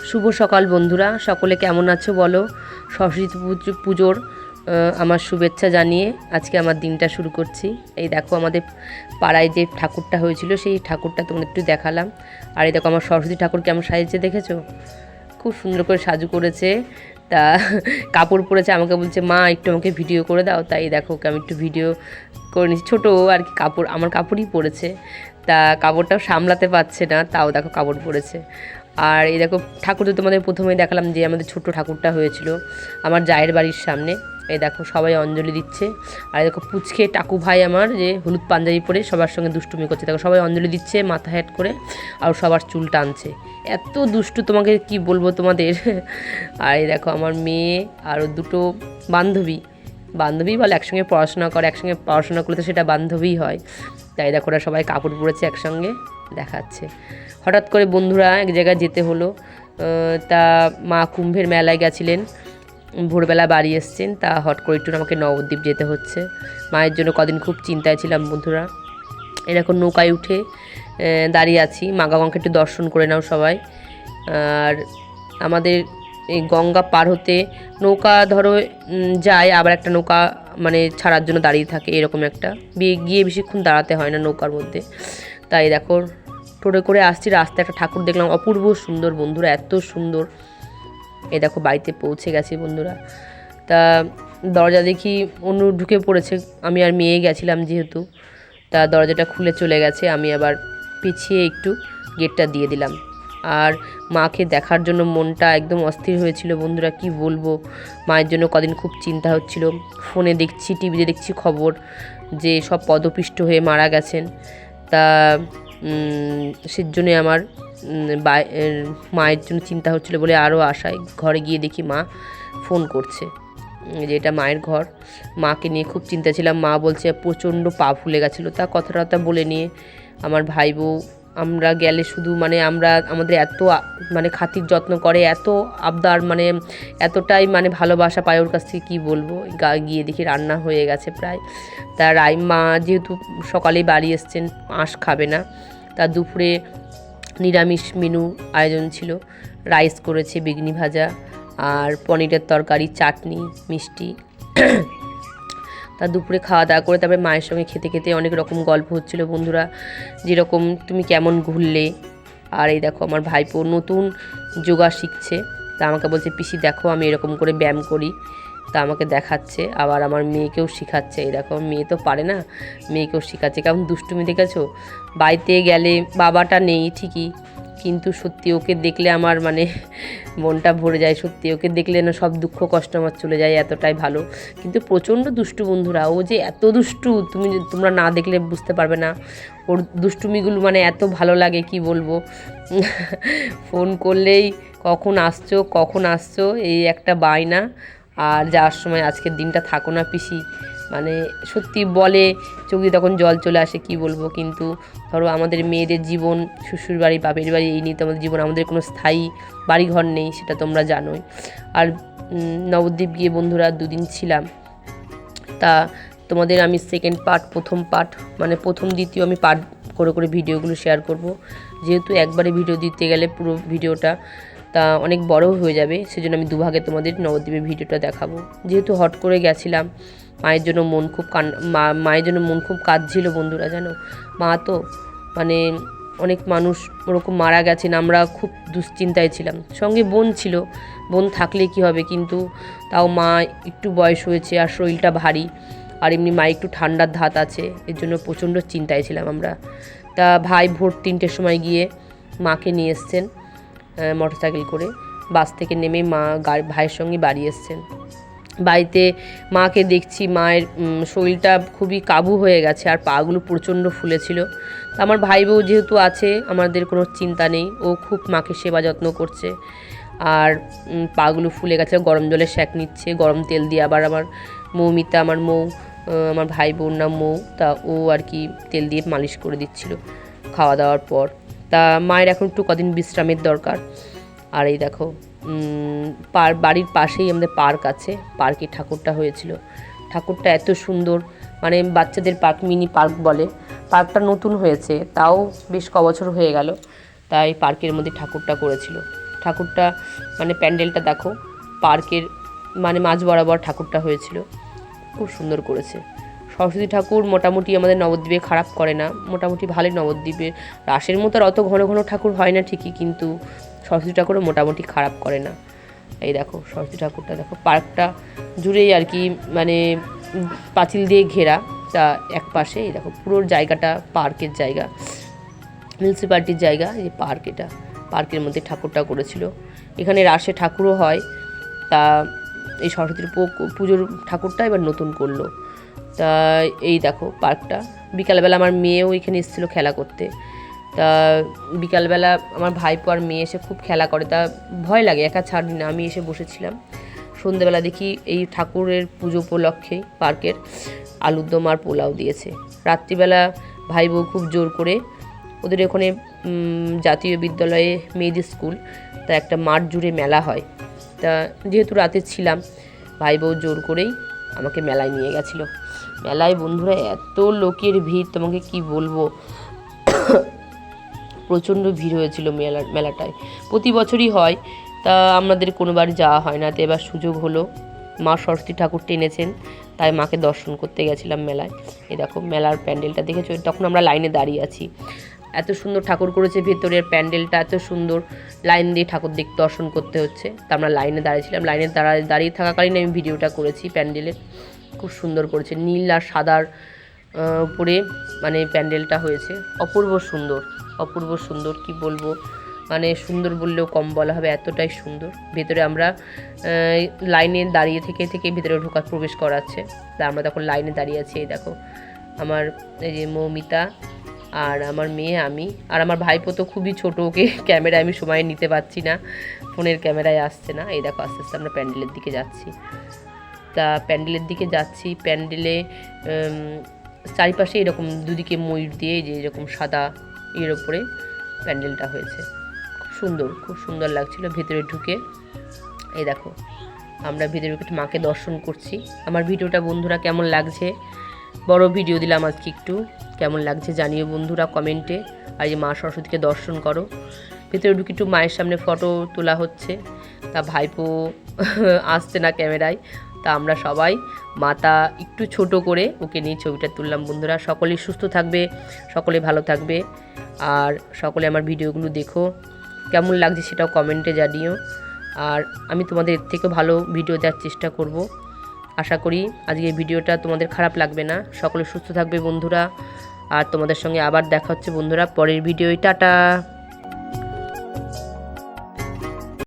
শুভ সকাল বন্ধুরা, সকলে কেমন আছো বলো। সরস্বতী পুজোর আমার শুভেচ্ছা জানিয়ে আজকে আমার দিনটা শুরু করছি। এই দেখো আমাদের পাড়ায় যে ঠাকুরটা হয়েছিল সেই ঠাকুরটা তোমাদের একটু দেখালাম। আর এই দেখো আমার সরস্বতী ঠাকুর কেমন সাজিয়েছে দেখেছো, খুব সুন্দর করে সাজু করেছে। তা কাপড় পরেছে, আমাকে বলছে মা একটু আমাকে ভিডিও করে দাও। তাই দেখো ওকে আমি একটু ভিডিও করে নিচ্ছি। ছোটো আর কি কাপড়, আমার কাপড়ই পরেছে। তা কাপড়টাও সামলাতে পারছে না, তাও দেখো কাপড় পরেছে। আর এই দেখো ঠাকুর তো তোমাদের প্রথমেই দেখালাম যে আমাদের ছোট্ট ঠাকুরটা হয়েছিল আমার জায়ের বাড়ির সামনে। এই দেখো সবাই অঞ্জলি দিচ্ছে। আর দেখো পুচকে টাকু ভাই আমার যে হলুদ পাঞ্জাবি পরে সবার সঙ্গে দুষ্টুমি করছে, দেখো সবাই অঞ্জলি দিচ্ছে মাথা হেট করে, আর সবার চুল টানছে। এত দুষ্টু তোমাকে কি বলবো তোমাদের। আর এই দেখো আমার মেয়ে আরও দুটো বান্ধবী বলে, একসঙ্গে পড়াশোনা করে, একসঙ্গে পড়াশোনা করলে তো সেটা বান্ধবী হয়। তাই দেখো ওরা সবাই কাপড় পরেছে একসঙ্গে দেখাচ্ছে। হঠাৎ করে বন্ধুরা এক জায়গায় যেতে হলো। তা মা কুম্ভের মেলায় গেছিলেন, ভোরবেলা বাড়ি এসছেন। তা হট করে একটু আমাকে নবদ্বীপ যেতে হচ্ছে। মায়ের জন্য কদিন খুব চিন্তায় ছিলাম বন্ধুরা। এরকম নৌকায় উঠে দাঁড়িয়ে আছি, মা গঙ্গাকে একটু দর্শন করে নাও সবাই। আর আমাদের এই গঙ্গা পার হতে নৌকা ধরো যায়, আবার একটা নৌকা মানে ছাড়ার জন্য দাঁড়িয়ে থাকে, এরকম একটা গিয়ে বেশিক্ষণ দাঁড়াতে হয় না নৌকার মধ্যে। তাই দেখো টোটো করে আসছি, রাস্তায় একটা ঠাকুর দেখলাম অপূর্ব সুন্দর বন্ধুরা, এত সুন্দর। এই দেখো বাড়িতে পৌঁছে গেছি বন্ধুরা। তা দরজা দেখি অন্য ঢুকে পড়েছে, আমি আর মেয়ে গেছিলাম যেহেতু। তা দরজাটা খুলে চলে গেছে, আমি আবার পিছিয়ে একটু গেটটা দিয়ে দিলাম। আর মাকে দেখার জন্য মনটা একদম অস্থির হয়েছিল বন্ধুরা, কি বলবো। মায়ের জন্য কদিন খুব চিন্তা হচ্ছিল। ফোনে দেখছি, টিভিতে দেখছি খবর যে সব পদপিষ্ট হয়ে মারা গেছেন। তা সেজন্যে আমার মায়ের জন্য চিন্তা হচ্ছিলো বলে আরও আশায় ঘরে গিয়ে দেখি মা ফোন করছে, যে এটা মায়ের ঘর। মাকে নিয়ে খুব চিন্তা ছিলাম। মা বলছে প্রচণ্ড পা ফুলে গেছিলো। তা কথাটা বলে নিয়ে আমার ভাই বউ আমরা গেলে শুধু মানে আমাদের এত মানে খাতির যত্ন করে, এত আবদার, মানে এতটাই মানে ভালোবাসা পায় ওর কাছ থেকে, কী বলবো। গিয়ে দেখি রান্না হয়ে গেছে প্রায়। তা মা যেহেতু সকালেই বাড়ি এসছেন, আঁশ খাবে না। তা দুপুরে নিরামিষ মেনু আয়োজন ছিল, রাইস করেছে, বেগুনি ভাজা আর পনিরের তরকারি, চাটনি, মিষ্টি। তা দুপুরে খাওয়া দাওয়া করে তারপরে মায়ের সঙ্গে খেতে খেতে অনেক রকম গল্প হচ্ছিলো বন্ধুরা, যেরকম তুমি কেমন ঘুরলে। আর এই দেখো আমার ভাইপো নতুন যোগা শিখছে। তা আমাকে বলছে পিসি দেখো আমি এরকম করে ব্যায়াম করি। তা আমাকে দেখাচ্ছে, আবার আমার মেয়েকেও শেখাচ্ছে। এই দেখো মেয়ে তো পারে না, মেয়েকেও শেখাচ্ছে। কেমন দুষ্টুমি দেখেছো। বাড়িতে গেলে বাবাটা নেই ঠিকই, কিন্তু সত্যি ওকে দেখলে আমার মানে মনটা ভরে যায়। সত্যি ওকে দেখলে না সব দুঃখ কষ্ট আমার চলে যায়, এতটাই ভালো। কিন্তু প্রচণ্ড দুষ্টু বন্ধুরা, ও যে এত দুষ্টু তোমরা না দেখলে বুঝতে পারবে না। ওর দুষ্টুমিগুলো মানে এত ভালো লাগে কি বলবো। ফোন করলেই কখন আসছো এই একটা বায়না। আর যাওয়ার সময় আজকের দিনটা থাকো না পিসি, মানে সত্যি বলে, চোখে তখন জল চলে আসে, কি বলবো। কিন্তু ধরো আমাদের মেয়েদের জীবন, শ্বশুর বাড়ি বাপের বাড়ি, এই নিয়ে তো আমাদের জীবন, আমাদের কোনো স্থায়ী বাড়িঘর নেই, সেটা তোমরা জানোই। আর নবদ্বীপ গিয়ে বন্ধুরা 2 দিন ছিলাম। তা তোমাদের আমি সেকেন্ড পার্ট, প্রথম পার্ট মানে প্রথম দ্বিতীয় আমি পার্ট করে ভিডিওগুলো শেয়ার করব, যেহেতু একবারে ভিডিও দিতে গেলে পুরো ভিডিওটা তা অনেক বড় হয়ে যাবে। সেজন্য আমি দুভাগে তোমাদের নবদ্বীপের ভিডিওটা দেখাবো। যেহেতু হট করে গেছিলাম, মায়ের জন্য মায়ের জন্য মন খুব কাঁদছিল বন্ধুরা, জানো। মা তো মানে অনেক মানুষ ওরকম মারা গেছেন, আমরা খুব দুশ্চিন্তায় ছিলাম। সঙ্গে বোন ছিল, বোন থাকলে কি হবে, কিন্তু তাও মা একটু বয়স হয়েছে আর শরীরটা ভারী, আর এমনি মা একটু ঠান্ডার ধাত আছে, এর জন্য প্রচণ্ড চিন্তায় ছিলাম আমরা। তা ভাই ভোর 3টের সময় গিয়ে মাকে নিয়ে এসছেন মোটরসাইকেল করে। বাস থেকে নেমে মা ভাইয়ের সঙ্গে বাড়ি এসছেন। বাড়িতে মাকে দেখছি, মায়ের শরীরটা খুবই কাবু হয়ে গেছে আর পাগুলো প্রচণ্ড ফুলেছিল। আমার ভাই বউ যেহেতু আছে আমাদের কোনো চিন্তা নেই, ও খুব মাকে সেবা যত্ন করছে। আর পাগুলো ফুলে গেছে, গরম জলে সেঁক নিচ্ছে, গরম তেল দিয়ে। আবার আমার মৌমিতা, আমার ভাই বোন নাম মৌ, তা ও আর কি তেল দিয়ে মালিশ করে দিচ্ছিল খাওয়া দাওয়ার পর। তা মায়ের এখন একটু কদিন বিশ্রামের দরকার। আর এই দেখো বাড়ির পাশেই আমাদের পার্ক আছে, পার্কে ঠাকুরটা হয়েছিল। ঠাকুরটা এত সুন্দর, মানে বাচ্চাদের পার্ক, মিনি পার্ক বলে। পার্কটা নতুন হয়েছে, তাও বেশ ক বছর হয়ে গেল। তাই পার্কের মধ্যে ঠাকুরটা করেছিল। ঠাকুরটা মানে প্যান্ডেলটা দেখো, পার্কের মানে মাঝ বরাবর ঠাকুরটা হয়েছিল, খুব সুন্দর করেছে। সরস্বতী ঠাকুর মোটামুটি আমাদের নবদ্বীপে খারাপ করে না, মোটামুটি ভালোই নবদ্বীপে। রাসের মতো আর অত ঘন ঘন ঠাকুর হয় না ঠিকই, কিন্তু সরস্বতী ঠাকুরও মোটামুটি খারাপ করে না। এই দেখো সরস্বতী ঠাকুরটা দেখো, পার্কটা জুড়েই আর কি মানে পাঁচিল দিয়ে ঘেরা, তা এক পাশে এই দেখো পুরো জায়গাটা পার্কের জায়গা, মিউনিসিপ্যালিটির জায়গা। এই পার্ক, এটা পার্কের মধ্যে ঠাকুরটা করেছিল। এখানে রাসে ঠাকুরও হয়, তা এই সরস্বতীর পুজোর ঠাকুরটা এবার নতুন করলো। তা এই দেখো পার্কটা, বিকালবেলা আমার মেয়েও এখানে এসেছিলো খেলা করতে। তা বিকালবেলা আমার ভাইপো আর মেয়ে এসে খুব খেলা করে, তা ভয় লাগে, একা ছাড়ি না, আমি এসে বসেছিলাম। সন্ধ্যেবেলা দেখি এই ঠাকুরের পুজো উপলক্ষে পার্কের আলুর দম আর পোলাও দিয়েছে। রাত্রিবেলা ভাই বউ খুব জোর করে, ওদের ওখানে জাতীয় বিদ্যালয়ে মেয়েদের স্কুল, তা একটা মাঠ জুড়ে মেলা হয়। তা যেহেতু রাতে ছিলাম, ভাই বউ জোর করেই আমাকে মেলায় নিয়ে গেছিলো। মেলায় বন্ধুরা এত লোকের ভিড়, তোমাকে কি বলবো, প্রচণ্ড ভিড় হয়েছিল মেলাটায়। প্রতি বছরই হয়, তা আমাদের কোনোবার যাওয়া হয় না, তো এবার সুযোগ হলো, মা সরস্বতী ঠাকুর টেনেছেন, তাই মাকে দর্শন করতে গেছিলাম মেলায়। এই দেখো মেলার প্যান্ডেলটা দেখেছো, তখন আমরা লাইনে দাঁড়িয়ে আছি। এত সুন্দর ঠাকুর করেছে, ভেতরের প্যান্ডেলটা এত সুন্দর, লাইন দিয়ে ঠাকুর দর্শন করতে হচ্ছে। তা আমরা লাইনে দাঁড়িয়েছিলাম, লাইনে দাঁড়িয়ে থাকাকালীন আমি ভিডিওটা করেছি প্যান্ডেলের। খুব সুন্দর করেছে, নীল আর সাদার উপরে মানে প্যান্ডেলটা হয়েছে, অপূর্ব সুন্দর, অপূর্ব সুন্দর, কি বলবো, মানে সুন্দর বললেও কম বলা হবে, এতটাই সুন্দর। ভেতরে আমরা লাইনে দাঁড়িয়ে থেকে ভেতরে প্রবেশ করাচ্ছে, তা আমরা তখন লাইনে দাঁড়িয়ে আছি। এই দেখো আমার এই যে মৌমিতা আর আমার মেয়ে, আমি আর আমার ভাইপো তো খুবই ছোটো, ওকে ক্যামেরায় আমি সময় নিতে পারছি না, ফোনের ক্যামেরায় আসছে না। এই দেখো আস্তে আস্তে আমরা প্যান্ডেলের দিকে যাচ্ছি। তা প্যান্ডেলের দিকে যাচ্ছি, প্যান্ডেলে চারিপাশে এরকম দুদিকে ময়ূর দিয়ে যে এরকম সাদা এর ওপরে প্যান্ডেলটা হয়েছে, খুব সুন্দর, খুব সুন্দর লাগছিল ভেতরে ঢুকে। এই দেখো আমরা ভেতরে ঢুকে মাকে দর্শন করছি। আমার ভিডিওটা বন্ধুরা কেমন লাগছে, বড় ভিডিও দিলাম আজকে, একটু কেমন লাগছে জানিও বন্ধুরা কমেন্টে। আর এই মা সরস্বতীকে দর্শন করো। ভেতরে ঢুকে একটু মায়ের সামনে ফটো তোলা হচ্ছে, তা ভাইপো আসছে না ক্যামেরায়, তা আমরা সবাই মাতা একটু ছোট করে ওকে নিয়ে ছবিটা তুললাম। বন্ধুরা সকলেই সুস্থ থাকবে, সকলে ভালো থাকবে, আর সকলে আমার ভিডিওগুলো দেখো, কেমন লাগছে সেটাও কমেন্টে জানিও। আর আমি তোমাদের এর থেকেও ভালো ভিডিও দেওয়ার চেষ্টা করব। আশা করি আজকের ভিডিওটা তোমাদের খারাপ লাগবে না। সকলে সুস্থ থাকবে বন্ধুরা, আর তোমাদের সঙ্গে আবার দেখা হচ্ছে বন্ধুরা পরের ভিডিওয়। টাটা।